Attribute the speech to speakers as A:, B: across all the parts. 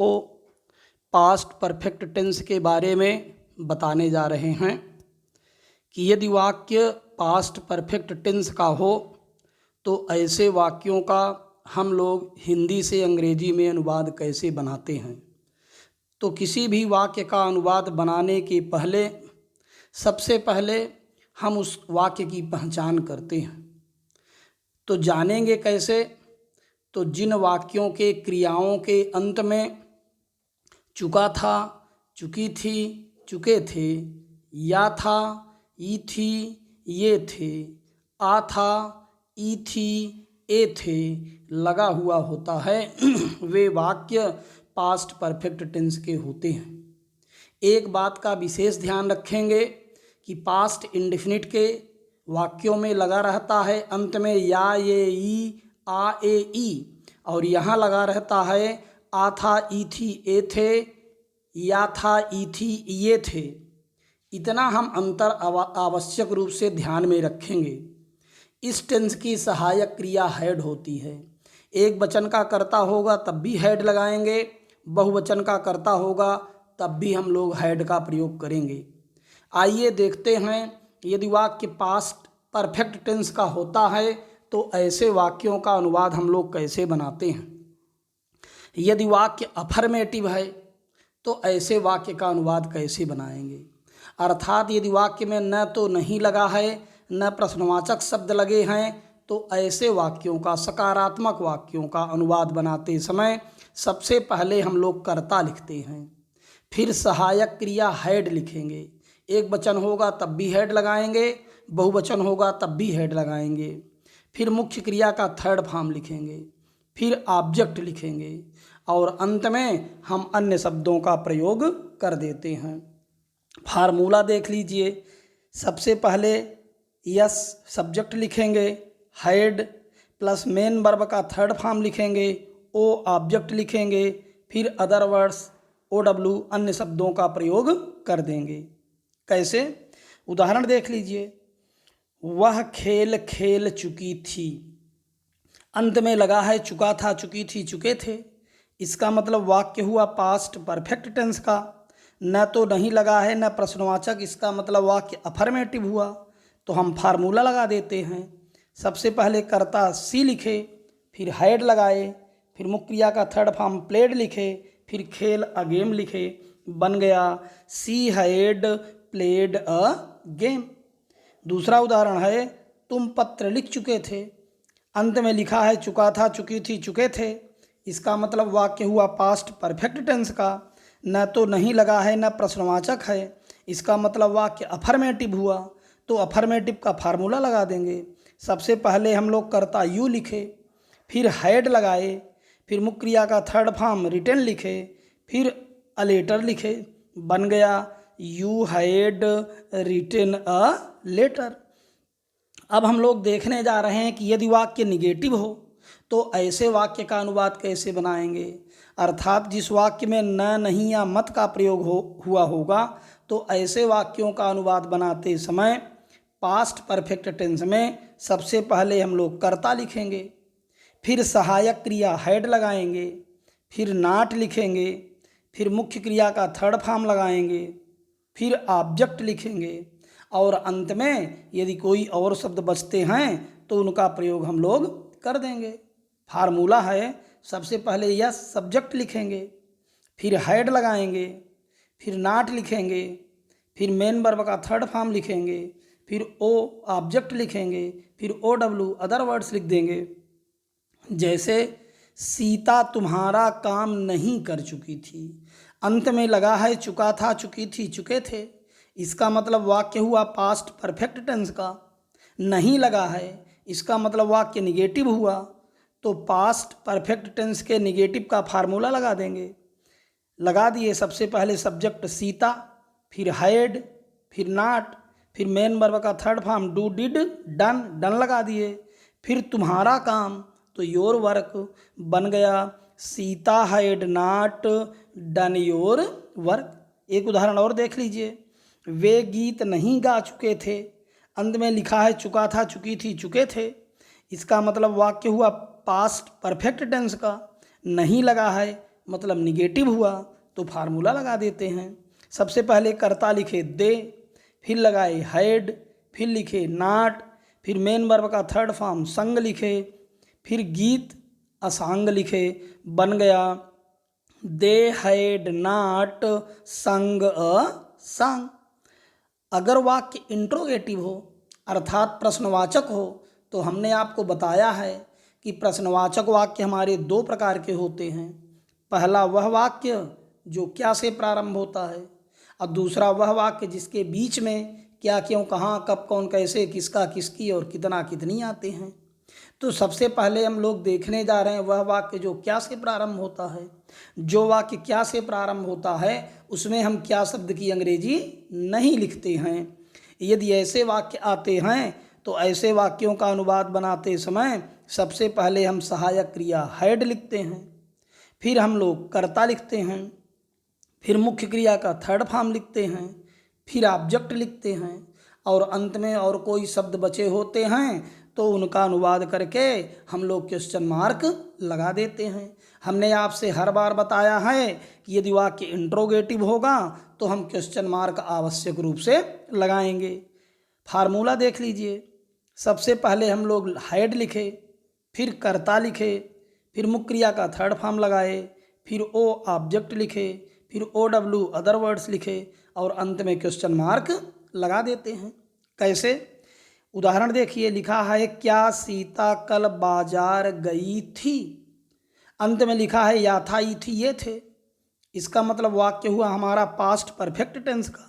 A: आपको past perfect tense के बारे में बताने जा रहे हैं कि यदि वाक्य पास्ट परफेक्ट टेंस का हो तो ऐसे वाक्यों का हम लोग हिंदी से अंग्रेजी में अनुवाद कैसे बनाते हैं। तो किसी भी वाक्य का अनुवाद बनाने के पहले सबसे पहले हम उस वाक्य की पहचान करते हैं। तो जानेंगे कैसे? तो जिन वाक्यों के क्रियाओं के अंत में चुका था, चुकी थी, चुके थे, या था, ई थी, ये थे, आ था, ई थी, ए थे लगा हुआ होता है वे वाक्य पास्ट परफेक्ट टेंस के होते हैं। एक बात का विशेष ध्यान रखेंगे कि पास्ट इंडेफिनिट के वाक्यों में लगा रहता है अंत में या, ये, ई, आ, ए, ई, और यहाँ लगा रहता है आ था, ई थी, ए थे, या था, ई थी, ये थे। इतना हम अंतर आवश्यक रूप से ध्यान में रखेंगे। इस टेंस की सहायक क्रिया हैड होती है। एक वचन का कर्ता होगा तब भी हैड लगाएंगे, बहुवचन का कर्ता होगा तब भी हम लोग हैड का प्रयोग करेंगे। आइए देखते हैं यदि वाक्य पास्ट परफेक्ट टेंस का होता है तो ऐसे वाक्यों का अनुवाद हम लोग कैसे बनाते हैं। यदि वाक्य अफर्मेटिव है तो ऐसे वाक्य का अनुवाद कैसे बनाएंगे। अर्थात यदि वाक्य में न तो नहीं लगा है न प्रश्नवाचक शब्द लगे हैं तो ऐसे वाक्यों का, सकारात्मक वाक्यों का अनुवाद बनाते समय सबसे पहले हम लोग कर्ता लिखते हैं, फिर सहायक क्रिया हैड लिखेंगे। एक वचन होगा तब भी हैड लगाएंगे, बहुवचन होगा तब भी हैड लगाएंगे, फिर मुख्य क्रिया का थर्ड फॉर्म लिखेंगे, फिर ऑब्जेक्ट लिखेंगे और अंत में हम अन्य शब्दों का प्रयोग कर देते हैं। फार्मूला देख लीजिए। सबसे पहले यस सब्जेक्ट लिखेंगे, हैड प्लस मेन वर्ब का थर्ड फॉर्म लिखेंगे, ओ ऑब्जेक्ट लिखेंगे, फिर अदर वर्ड्स OW अन्य शब्दों का प्रयोग कर देंगे। कैसे? उदाहरण देख लीजिए। वह खेल खेल चुकी थी, अंत में लगा है चुका था, चुकी थी, चुके थे। इसका मतलब वाक्य हुआ पास्ट परफेक्ट टेंस का। न तो नहीं लगा है न प्रश्नवाचक, इसका मतलब वाक्य अफर्मेटिव हुआ। तो हम फार्मूला लगा देते हैं। सबसे पहले कर्ता सी लिखे, फिर हैड लगाए, फिर मुख्य क्रिया का थर्ड फॉर्म प्लेड लिखे, फिर खेल अ गेम लिखे। बन गया she had played a game. दूसरा उदाहरण है तुम पत्र लिख चुके थे, अंत में लिखा है चुका था, चुकी थी, चुके थे। इसका मतलब वाक्य हुआ पास्ट परफेक्ट टेंस का। न तो नहीं लगा है न प्रश्नवाचक है, इसका मतलब वाक्य अफर्मेटिव हुआ। तो अफर्मेटिव का फार्मूला लगा देंगे। सबसे पहले हम लोग कर्ता यू लिखे, फिर हैड लगाए, फिर मुख्य क्रिया का थर्ड फॉर्म रिटन लिखे, फिर अ लेटर लिखे। बन गया you had written a letter. अब हम लोग देखने जा रहे हैं कि यदि वाक्य निगेटिव हो तो ऐसे वाक्य का अनुवाद कैसे बनाएंगे। अर्थात जिस वाक्य में न, नहीं या मत का प्रयोग हुआ होगा तो ऐसे वाक्यों का अनुवाद बनाते समय पास्ट परफेक्ट टेंस में सबसे पहले हम लोग कर्ता लिखेंगे, फिर सहायक क्रिया हैड लगाएंगे, फिर नॉट लिखेंगे, फिर मुख्य क्रिया का थर्ड फॉर्म लगाएंगे, फिर ऑब्जेक्ट लिखेंगे और अंत में यदि कोई और शब्द बचते हैं तो उनका प्रयोग हम लोग कर देंगे। फार्मूला है सबसे पहले यस सब्जेक्ट लिखेंगे, फिर हैड लगाएंगे, फिर नॉट लिखेंगे, फिर मेन वर्ब का थर्ड फॉर्म लिखेंगे, फिर ओ ऑब्जेक्ट लिखेंगे, फिर OW अदर वर्ड्स लिख देंगे। जैसे सीता तुम्हारा काम नहीं कर चुकी थी, अंत में लगा है चुका था, चुकी थी, चुके थे। इसका मतलब वाक्य हुआ पास्ट परफेक्ट टेंस का। नहीं लगा है, इसका मतलब वाक्य निगेटिव हुआ। तो पास्ट परफेक्ट टेंस के निगेटिव का फार्मूला लगा देंगे। लगा दिए। सबसे पहले सब्जेक्ट सीता, फिर हैड, फिर नॉट, फिर मेन वर्ब का third form do, did, done, done लगा दिए। फिर तुम्हारा काम तो योर वर्क। बन गया Sita had not done your work. एक उदाहरण और देख लीजिए। वे गीत नहीं गा चुके थे, अंत में लिखा है चुका था, चुकी थी, चुके थे। इसका मतलब वाक्य हुआ पास्ट परफेक्ट टेंस का। नहीं लगा है, मतलब निगेटिव हुआ तो फार्मूला लगा देते हैं। सबसे पहले कर्ता लिखे दे, फिर लगाए हैड, फिर लिखे नाट, फिर मेन वर्ब का थर्ड फॉर्म संग लिखे, फिर गीत असांग लिखे, बन गया दे हैड नाट संग अ सांग। अगर वाक्य इंट्रोगेटिव हो अर्थात प्रश्नवाचक हो तो हमने आपको बताया है कि प्रश्नवाचक वाक्य हमारे दो प्रकार के होते हैं। पहला वह वाक्य जो क्या से प्रारंभ होता है और दूसरा वह वाक्य जिसके बीच में क्या क्यों कहाँ कब कौन कैसे किसका किसकी और कितना कितनी आते हैं। तो सबसे पहले हम लोग देखने जा रहे हैं वह वाक्य जो क्या से प्रारंभ होता है। जो वाक्य क्या से प्रारंभ होता है उसमें हम क्या शब्द की अंग्रेजी नहीं लिखते हैं। यदि ऐसे वाक्य आते हैं तो ऐसे वाक्यों का अनुवाद बनाते समय सबसे पहले हम सहायक क्रिया हैड लिखते हैं, फिर हम लोग कर्ता लिखते हैं, फिर मुख्य क्रिया का थर्ड फॉर्म लिखते हैं, फिर ऑब्जेक्ट लिखते हैं और अंत में और कोई शब्द बचे होते हैं तो उनका अनुवाद करके हम लोग क्वेश्चन मार्क लगा देते हैं। हमने आपसे हर बार बताया है कि यदि वाक्य इंट्रोगेटिव होगा तो हम क्वेश्चन मार्क आवश्यक रूप से लगाएंगे। फार्मूला देख लीजिए। सबसे पहले हम लोग हैड लिखे, फिर कर्ता लिखे, फिर मुख्य क्रिया का थर्ड फॉर्म लगाए, फिर ओ ऑब्जेक्ट लिखे, फिर ओ डब्ल्यू अदर वर्ड्स लिखे और अंत में क्वेश्चन मार्क लगा देते हैं। कैसे? उदाहरण देखिए, लिखा है क्या सीता कल बाजार गई थी। अंत में लिखा है या था ई थी ये थे। इसका मतलब वाक्य हुआ हमारा पास्ट परफेक्ट टेंस का।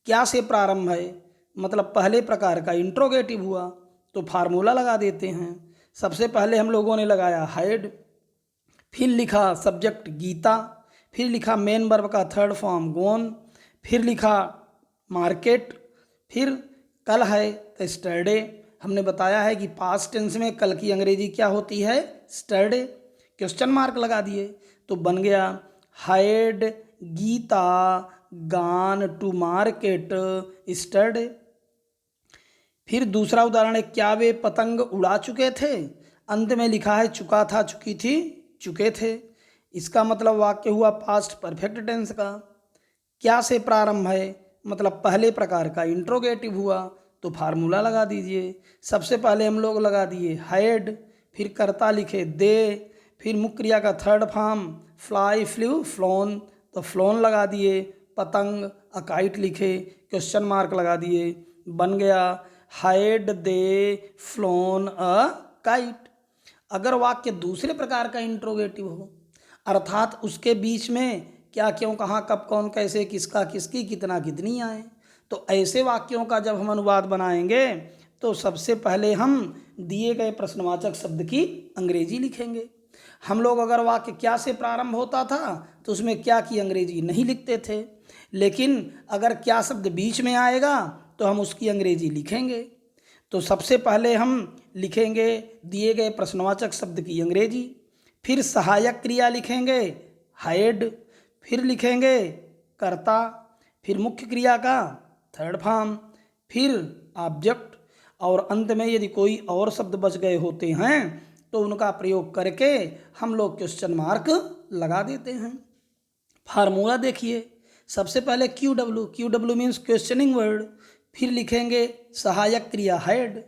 A: क्या से प्रारंभ है मतलब पहले प्रकार का इंट्रोगेटिव हुआ तो फार्मूला लगा देते हैं। सबसे पहले हम लोगों ने लगाया हैड, फिर लिखा सब्जेक्ट गीता, फिर लिखा मेन वर्ब का थर्ड फॉर्म गोन, फिर लिखा मार्केट, फिर कल है तो स्टरडे। हमने बताया है कि पास्ट टेंस में कल की अंग्रेजी क्या होती है? स्टरडे। क्वेश्चन मार्क लगा दिए तो बन गया हैड गीता गान टू मार्केट स्टरडे। फिर दूसरा उदाहरण है क्या वे पतंग उड़ा चुके थे। अंत में लिखा है चुका था चुकी थी चुके थे। इसका मतलब वाक्य हुआ पास्ट परफेक्ट टेंस का। क्या से प्रारंभ है मतलब पहले प्रकार का इंट्रोगेटिव हुआ तो फार्मूला लगा दीजिए। सबसे पहले हम लोग लगा दिए हैड, फिर कर्ता लिखे दे, फिर मुख्य क्रिया का third form fly flu phloem तो फ्लोन लगा दिए, पतंग अकाइट लिखे, क्वेश्चन मार्क लगा दिए, बन गया had they phloem a kite. अगर वाक्य दूसरे प्रकार का इंट्रोगेटिव हो अर्थात उसके बीच में क्या क्यों कहाँ कब कौन कैसे किसका किसकी कितना कितनी आए तो ऐसे वाक्यों का जब हम अनुवाद बनाएंगे तो सबसे पहले हम दिए गए प्रश्नवाचक शब्द की अंग्रेजी लिखेंगे। हम लोग अगर वाक्य क्या से प्रारंभ होता था तो उसमें क्या की अंग्रेजी नहीं लिखते थे, लेकिन अगर क्या शब्द बीच में आएगा तो हम उसकी अंग्रेजी लिखेंगे। तो सबसे पहले हम लिखेंगे दिए गए प्रश्नवाचक शब्द की अंग्रेजी, फिर सहायक क्रिया लिखेंगे हैड, फिर लिखेंगे कर्ता, फिर मुख्य क्रिया का थर्ड फॉर्म, फिर ऑब्जेक्ट और अंत में यदि कोई और शब्द बच गए होते हैं तो उनका प्रयोग करके हम लोग क्वेश्चन मार्क लगा देते हैं। फार्मूला देखिए। सबसे पहले Q W means questioning word, फिर लिखेंगे सहायक क्रिया हैड,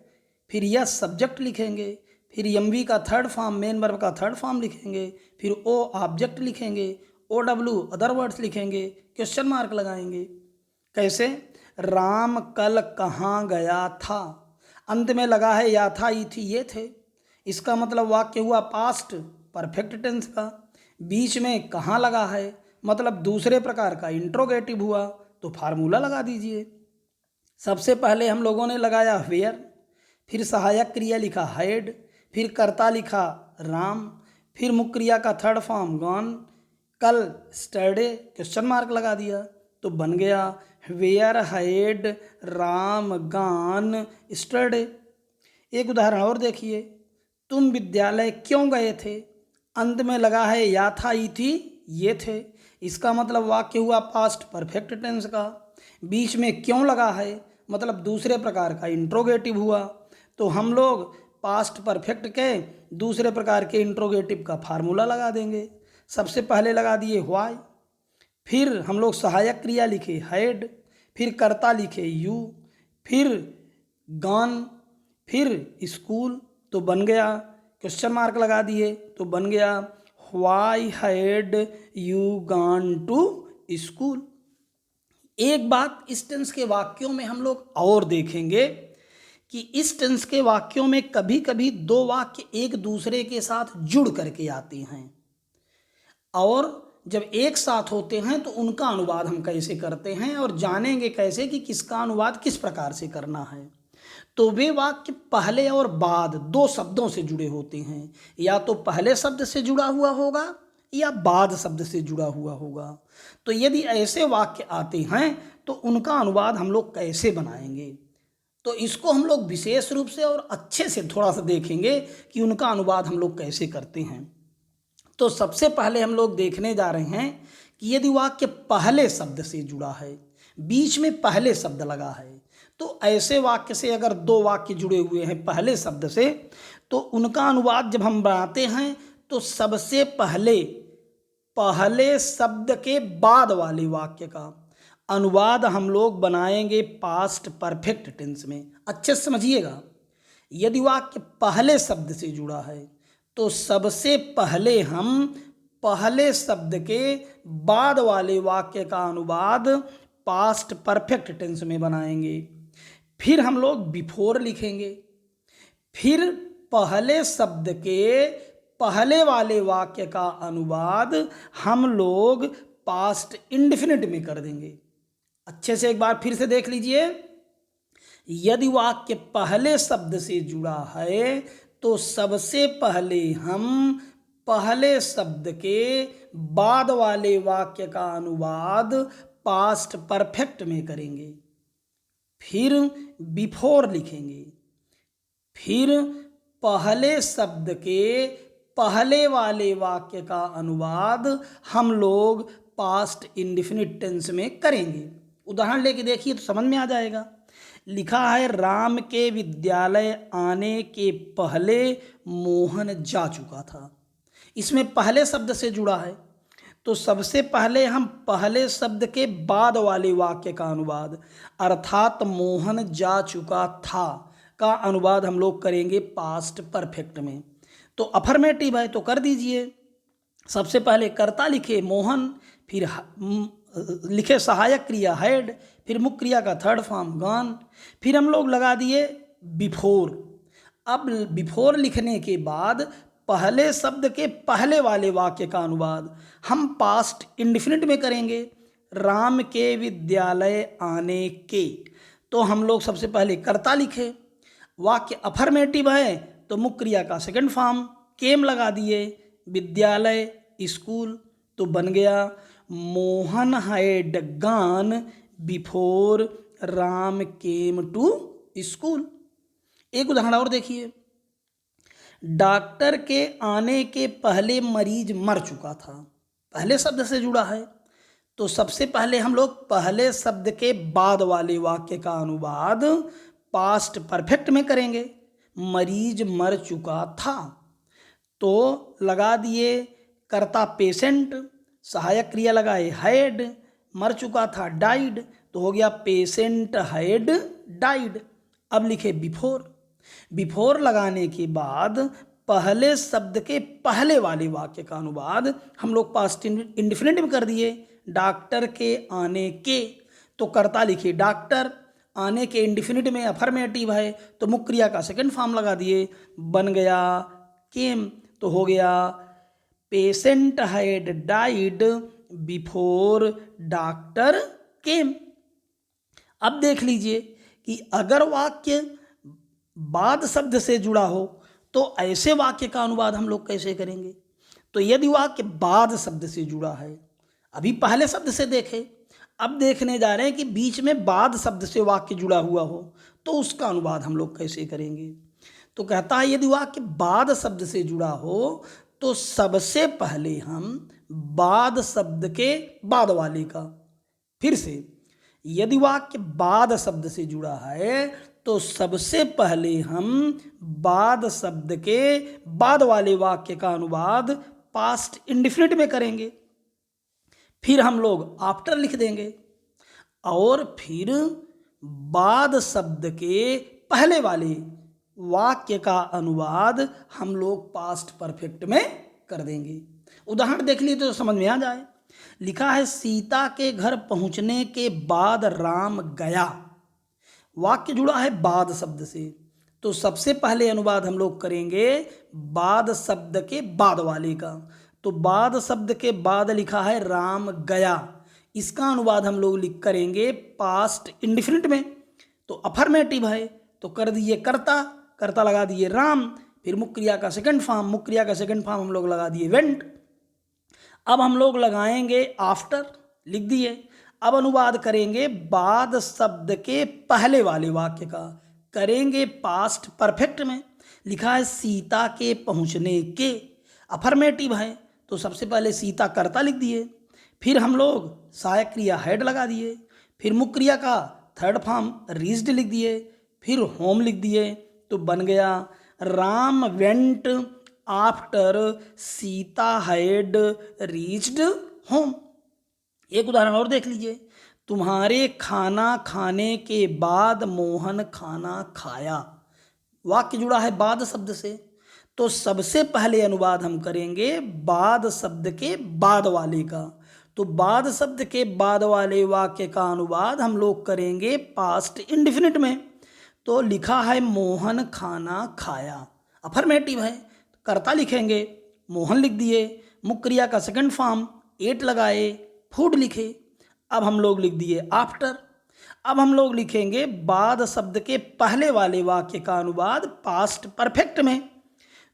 A: फिर यस सब्जेक्ट लिखेंगे, फिर एमवी का थर्ड फॉर्म मेन वर्ब का थर्ड फॉर्म लिखेंगे, फिर ओ ऑब्जेक्ट लिखेंगे, ओ डब्ल्यू अदर वर्ड्स लिखेंगे, क्वेश्चन मार्क लगाएंगे। कैसे? राम कल कहाँ गया था। अंत में लगा है या था ई थी ये थे। इसका मतलब वाक्य हुआ पास्ट परफेक्ट टेंस का। बीच में कहाँ लगा है मतलब दूसरे प्रकार का इंट्रोगेटिव हुआ तो फार्मूला लगा दीजिए। सबसे पहले हम लोगों ने लगाया वेयर, फिर सहायक क्रिया लिखा हैड, फिर कर्ता लिखा राम, फिर मुख्य क्रिया का थर्ड फॉर्म गॉन, कल स्टरडे क्वेश्चन मार्क लगा दिया तो बन गया वेयर हैड राम गान स्टरडे। एक उदाहरण और देखिए, तुम विद्यालय क्यों गए थे। अंत में लगा है या था ई थी ये थे। इसका मतलब वाक्य हुआ पास्ट परफेक्ट टेंस का। बीच में क्यों लगा है मतलब दूसरे प्रकार का इंट्रोगेटिव हुआ तो हम लोग पास्ट परफेक्ट के दूसरे प्रकार के इंट्रोगेटिव का फार्मूला लगा देंगे। सबसे पहले लगा दिए व्हाई, फिर हम लोग सहायक क्रिया लिखे हैड, फिर कर्ता लिखे यू, फिर गॉन, फिर स्कूल, तो बन गया क्वेश्चन मार्क लगा दिए तो बन गया why had you gone to school. एक बात इस टेंस के वाक्यों में हम लोग और देखेंगे कि इस टेंस के वाक्यों में कभी कभी दो वाक्य एक दूसरे के साथ जुड़ करके आते हैं, और जब एक साथ होते हैं तो उनका अनुवाद हम कैसे करते हैं और जानेंगे कैसे कि किसका अनुवाद किस प्रकार से करना है। तो वे वाक्य पहले और बाद दो शब्दों से जुड़े होते हैं, या तो पहले शब्द से जुड़ा हुआ होगा या बाद शब्द से जुड़ा हुआ होगा। तो यदि ऐसे वाक्य आते हैं तो उनका अनुवाद हम लोग कैसे बनाएंगे, तो इसको हम लोग विशेष रूप से और अच्छे से थोड़ा सा देखेंगे कि उनका अनुवाद हम लोग कैसे करते हैं। तो सबसे पहले हम लोग देखने जा रहे हैं कि यदि वाक्य पहले शब्द से जुड़ा है, बीच में पहले शब्द लगा है, तो ऐसे वाक्य से अगर दो वाक्य जुड़े हुए हैं पहले शब्द से, तो उनका अनुवाद जब हम बनाते हैं तो सबसे पहले शब्द के बाद वाले वाक्य का अनुवाद हम लोग बनाएंगे पास्ट परफेक्ट टेंस में। अच्छे से समझिएगा, यदि वाक्य पहले शब्द से जुड़ा है तो सबसे पहले हम पहले शब्द के बाद वाले वाक्य का अनुवाद पास्ट परफेक्ट टेंस में बनाएंगे। फिर हम लोग बिफोर लिखेंगे, फिर पहले शब्द के पहले वाले वाक्य का अनुवाद हम लोग पास्ट इंडेफिनिट में कर देंगे। अच्छे से एक बार फिर से देख लीजिए, यदि वाक्य पहले शब्द से जुड़ा है तो सबसे पहले हम पहले शब्द के बाद वाले वाक्य का अनुवाद पास्ट परफेक्ट में करेंगे, फिर बिफोर लिखेंगे, फिर पहले शब्द के पहले वाले वाक्य का अनुवाद हम लोग पास्ट इंडेफिनिट टेंस में करेंगे। उदाहरण लेके देखिए तो समझ में आ जाएगा। लिखा है राम के विद्यालय आने के पहले मोहन जा चुका था। इसमें पहले शब्द से जुड़ा है तो सबसे पहले हम पहले शब्द के बाद वाले वाक्य का अनुवाद अर्थात मोहन जा चुका था का अनुवाद हम लोग करेंगे पास्ट परफेक्ट में। तो अफर्मेटिव है तो कर दीजिए। सबसे पहले कर्ता लिखे मोहन, फिर लिखे सहायक क्रिया हैड, फिर मुख्य क्रिया का थर्ड फॉर्म गॉन, फिर हम लोग लगा दिए बिफोर। अब बिफोर लिखने के बाद पहले शब्द के पहले वाले वाक्य का अनुवाद हम पास्ट इंडेफिनिट में करेंगे, राम के विद्यालय आने के। तो हम लोग सबसे पहले कर्ता लिखे, वाक्य अफर्मेटिव है तो मुख्य क्रिया का सेकंड फॉर्म केम लगा दिए, विद्यालय स्कूल, तो बन गया Mohan had gone before Ram came to school. एक उदाहरण और देखिए, डॉक्टर के आने के पहले मरीज मर चुका था। पहले शब्द से जुड़ा है तो सबसे पहले हम लोग पहले शब्द के बाद वाले वाक्य का अनुवाद पास्ट परफेक्ट में करेंगे, मरीज मर चुका था। तो लगा दिए कर्ता पेशेंट, सहायक क्रिया लगाए हैड, मर चुका था डाइड, तो हो गया पेशेंट हैड डाइड। अब लिखे बिफोर, बिफोर लगाने के बाद पहले शब्द के पहले वाले वाक्य का अनुवाद हम लोग पास्ट इंडेफिनिट में कर दिए, डॉक्टर के आने के। तो कर्ता लिखे डॉक्टर, आने के इंडेफिनिट में अफर्मेटिव है तो मुख्य क्रिया का सेकंड फॉर्म लगा दिए, बन गया केम। तो हो गया patient had died before doctor केम। अब देख लीजिए कि अगर वाक्य बाद शब्द से जुड़ा हो तो ऐसे वाक्य का अनुवाद हम लोग कैसे करेंगे। तो यदि वाक्य बाद शब्द से जुड़ा है, अभी पहले शब्द से देखे, अब देखने जा रहे हैं कि बीच में बाद शब्द से वाक्य जुड़ा हुआ हो तो उसका अनुवाद हम लोग कैसे करेंगे। तो कहता है यदि वाक्य बाद शब्द से जुड़ा हो तो सबसे पहले हम बाद शब्द के बाद वाले का, फिर से यदि वाक्य बाद शब्द से जुड़ा है तो सबसे पहले हम बाद शब्द के बाद वाले वाक्य का अनुवाद पास्ट इंडिफिनिट में करेंगे, फिर हम लोग आफ्टर लिख देंगे और फिर बाद शब्द के पहले वाले वाक्य का अनुवाद हम लोग पास्ट परफेक्ट में कर देंगे। उदाहरण देख लिए तो समझ में आ जाए। लिखा है सीता के घर पहुंचने के बाद राम गया। वाक्य जुड़ा है बाद शब्द से, तो सबसे पहले अनुवाद हम लोग करेंगे बाद शब्द के बाद वाले का। तो बाद शब्द के बाद लिखा है राम गया, इसका अनुवाद हम लोग लिख करेंगे पास्ट इंडिफिनिट में। तो अफर्मेटिव है तो कर दिए कर्ता, कर्ता लगा दिए राम, फिर मुख्य क्रिया का सेकंड फॉर्म, मुख्य क्रिया का सेकंड फॉर्म हम लोग लगा दिए वेंट। अब हम लोग लगाएंगे आफ्टर, लिख दिए। अब अनुवाद करेंगे बाद शब्द के पहले वाले वाक्य का, करेंगे पास्ट परफेक्ट में। लिखा है सीता के पहुंचने के, अफर्मेटिव है तो सबसे पहले सीता कर्ता लिख दिए, फिर हम लोग सहायक क्रिया हेड लगा दिए, फिर मुख्य क्रिया का थर्ड फॉर्म रीच्ड लिख दिए, फिर होम लिख दिए। तो बन गया Ram went after Sita had reached home. एक उदाहरण और देख लीजिए। तुम्हारे खाना खाने के बाद मोहन खाना खाया। वाक्य जुड़ा है बाद शब्द से, तो सबसे पहले अनुवाद हम करेंगे बाद शब्द के बाद वाले का। तो बाद शब्द के बाद वाले वाक्य का अनुवाद हम लोग करेंगे पास्ट इंडिफिनिट में। तो लिखा है मोहन खाना खाया, अफर्मेटिव है कर्ता लिखेंगे, मोहन लिख दिए, मुख्य क्रिया का सेकंड फॉर्म एट लगाए, फूड लिखे। अब हम लोग लिख दिए आफ्टर। अब हम लोग लिखेंगे बाद शब्द के पहले वाले वाक्य का अनुवाद पास्ट परफेक्ट में।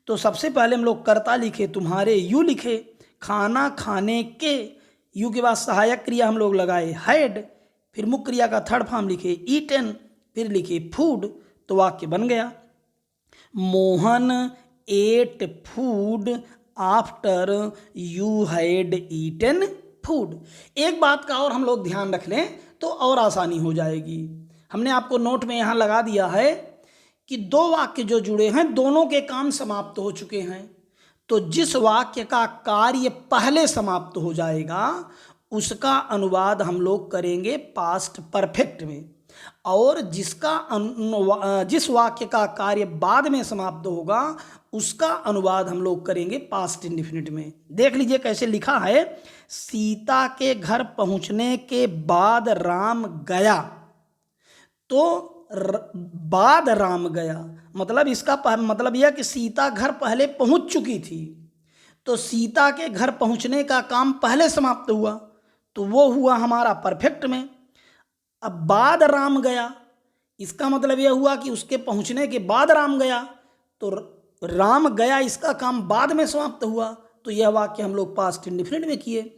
A: तो सबसे पहले हम लोग कर्ता लिखे, तुम्हारे यू लिखे, खाना खाने के, यू के बाद सहायक क्रिया हम लोग लगाए हैड, फिर मुख्य क्रिया का थर्ड फॉर्म लिखे ईटन, फिर लिखे फूड। तो वाक्य बन गया Mohan ate food after you had eaten food. एक बात का और हम लोग ध्यान रख लें तो और आसानी हो जाएगी। हमने आपको नोट में यहाँ लगा दिया है कि दो वाक्य जो जुड़े हैं दोनों के काम समाप्त हो चुके हैं। तो जिस वाक्य का कार्य पहले समाप्त हो जाएगा उसका अनुवाद हम लोग करेंगे पास्ट परफेक्ट में, और जिस वाक्य का कार्य बाद में समाप्त होगा उसका अनुवाद हम लोग करेंगे पास्ट इंडिफिनिट में। देख लीजिए कैसे लिखा है, सीता के घर पहुंचने के बाद राम गया। तो बाद राम गया मतलब इसका मतलब यह कि सीता घर पहले पहुंच चुकी थी, तो सीता के घर पहुंचने का काम पहले समाप्त हुआ, तो वो हुआ हमारा परफेक्ट में। अब बाद राम गया, इसका मतलब यह हुआ कि उसके पहुंचने के बाद राम गया, तो राम गया इसका काम बाद में समाप्त हुआ, तो यह वाक्य हम लोग पास्ट इंडिफिनिट में किए।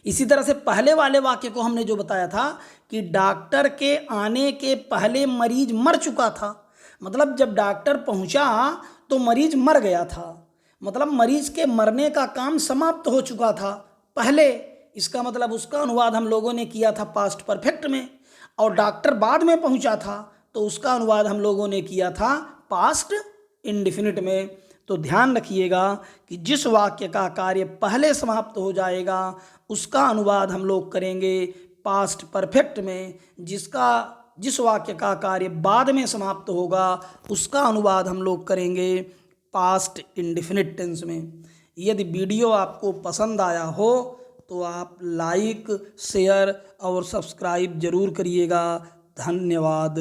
A: इसी तरह से पहले वाले वाक्य को हमने जो बताया था कि डॉक्टर के आने के पहले मरीज मर चुका था, मतलब जब डॉक्टर पहुंचा तो मरीज मर गया था, मतलब मरीज के मरने का काम समाप्त हो चुका था पहले। इसका मतलब उसका अनुवाद हम लोगों ने किया था पास्ट परफेक्ट में, और डॉक्टर बाद में पहुंचा था तो उसका अनुवाद हम लोगों ने किया था पास्ट इंडिफिनिट में। तो ध्यान रखिएगा कि जिस वाक्य का कार्य पहले समाप्त हो जाएगा उसका अनुवाद हम लोग करेंगे पास्ट परफेक्ट में, जिस वाक्य का कार्य बाद में समाप्त होगा उसका अनुवाद हम लोग करेंगे पास्ट इंडिफिनिट टेंस में। यदि वीडियो आपको पसंद आया हो तो आप लाइक, शेयर और सब्सक्राइब जरूर करिएगा। धन्यवाद।